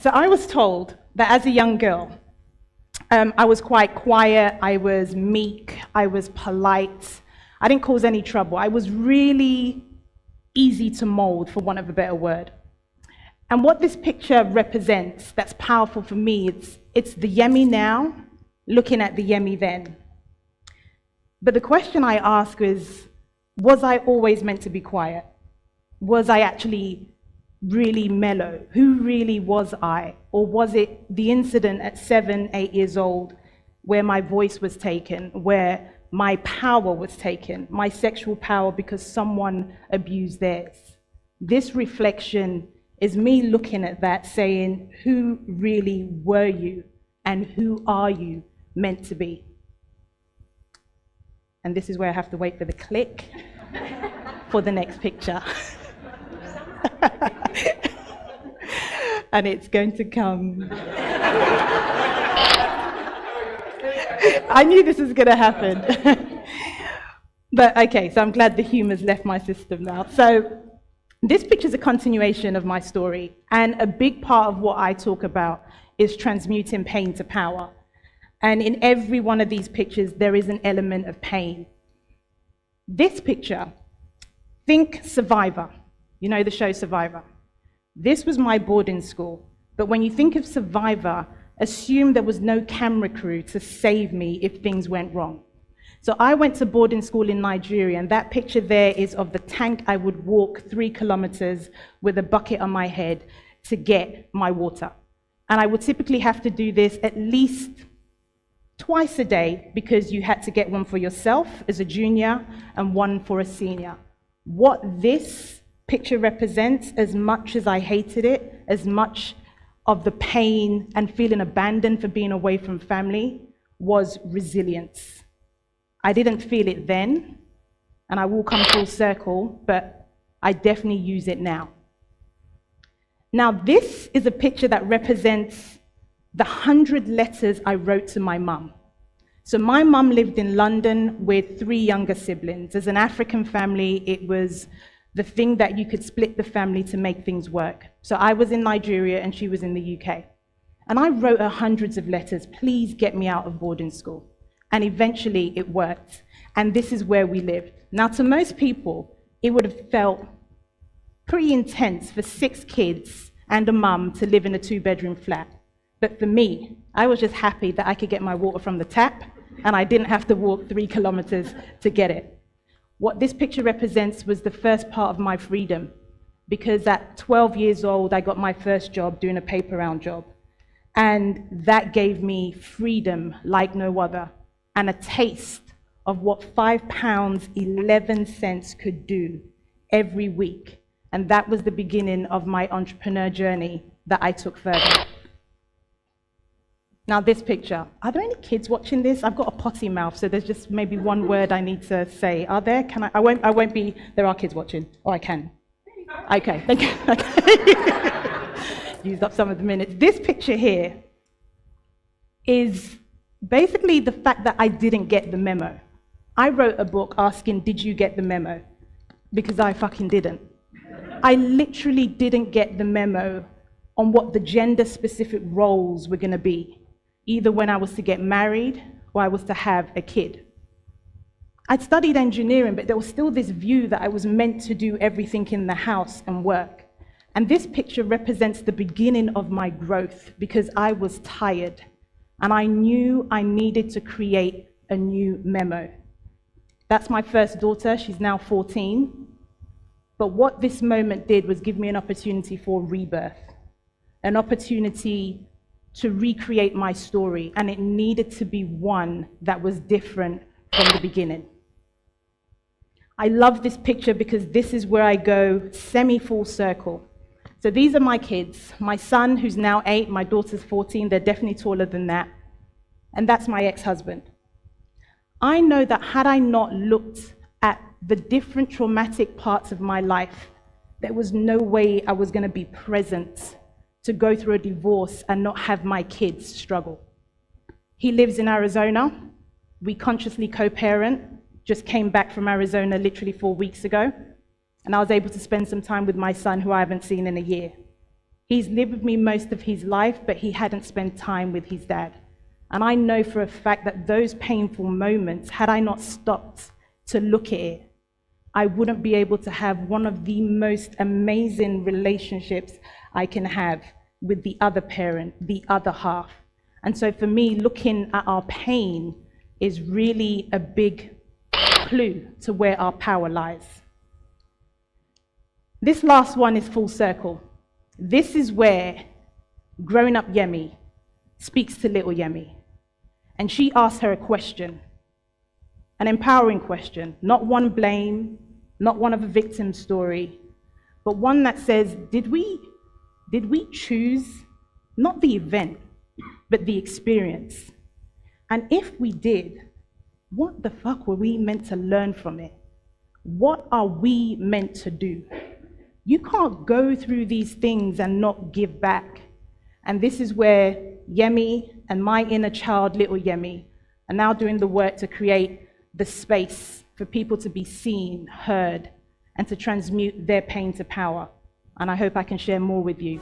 So I was told that as a young girl, I was quite quiet, I was meek, I was polite, I didn't cause any trouble. I was really easy to mold, for want of a better word. And what this picture represents that's powerful for me, it's the Yemi now looking at the Yemi then. But the question I ask is, was I always meant to be quiet? Was I actually really mellow? Who really was I? Or was it the incident at 7, 8 years old where my voice was taken, where my power was taken, my sexual power because someone abused theirs? This reflection is me looking at that saying, who really were you and who are you meant to be? And this is where I have to wait for the click for the next picture. And it's going to come. I knew this was going to happen. But okay, so I'm glad the humor's left my system now. So this picture is a continuation of my story, and a big part of what I talk about is transmuting pain to power. And in every one of these pictures, there is an element of pain. This picture, think Survivor. You know the show Survivor? This was my boarding school, but when you think of Survivor, assume there was no camera crew to save me if things went wrong. So I went to boarding school in Nigeria, and that picture there is of the tank I would walk 3 kilometers with a bucket on my head to get my water. And I would typically have to do this at least twice a day because you had to get one for yourself as a junior and one for a senior. What this picture represents, as much as I hated it, as much of the pain and feeling abandoned for being away from family, was resilience. I didn't feel it then, and I will come full circle, but I definitely use it now. Now, this is a picture that represents the 100 letters I wrote to my mum. So my mum lived in London with 3 younger siblings. As an African family, it was the thing that you could split the family to make things work. So I was in Nigeria and she was in the UK. And I wrote her hundreds of letters, please get me out of boarding school. And eventually it worked. And this is where we lived. Now, to most people, it would have felt pretty intense for 6 kids and a mum to live in a 2-bedroom flat. But for me, I was just happy that I could get my water from the tap and I didn't have to walk 3 kilometers to get it. What this picture represents was the first part of my freedom, because at 12 years old, I got my first job doing a paper round job. And that gave me freedom like no other, and a taste of what £5.11 could do every week. And that was the beginning of my entrepreneur journey that I took further. Now this picture, are there any kids watching this? I've got a potty mouth, so there's just maybe one word I need to say. Are there? Can I won't be, there are kids watching. Oh, I can. Okay, thank you. Okay. Used up some of the minutes. This picture here is basically the fact that I didn't get the memo. I wrote a book asking, did you get the memo? Because I fucking didn't. I literally didn't get the memo on what the gender-specific roles were going to be, either when I was to get married or I was to have a kid. I'd studied engineering, but there was still this view that I was meant to do everything in the house and work. And this picture represents the beginning of my growth because I was tired and I knew I needed to create a new memo. That's my first daughter. She's now 14. But what this moment did was give me an opportunity for rebirth, an opportunity to recreate my story, and it needed to be one that was different from the beginning. I love this picture because this is where I go semi-full circle. So these are my kids. My son, who's now 8, my daughter's 14, they're definitely taller than that. And that's my ex-husband. I know that had I not looked at the different traumatic parts of my life, there was no way I was going to be present to go through a divorce and not have my kids struggle. He lives in Arizona. We consciously co-parent, just came back from Arizona literally 4 weeks ago, and I was able to spend some time with my son, who I haven't seen in a year. He's lived with me most of his life, but he hadn't spent time with his dad. And I know for a fact that those painful moments, had I not stopped to look at it, I wouldn't be able to have one of the most amazing relationships I can have with the other parent, the other half. And so for me, looking at our pain is really a big clue to where our power lies. This last one is full circle. This is where growing up Yemi speaks to little Yemi. And she asks her a question, an empowering question, not one blame, not one of a victim story, but one that says, did we choose not the event, but the experience? And if we did, what the fuck were we meant to learn from it? What are we meant to do? You can't go through these things and not give back. And this is where Yemi and my inner child, little Yemi, are now doing the work to create the space for people to be seen, heard, and to transmute their pain to power. And I hope I can share more with you.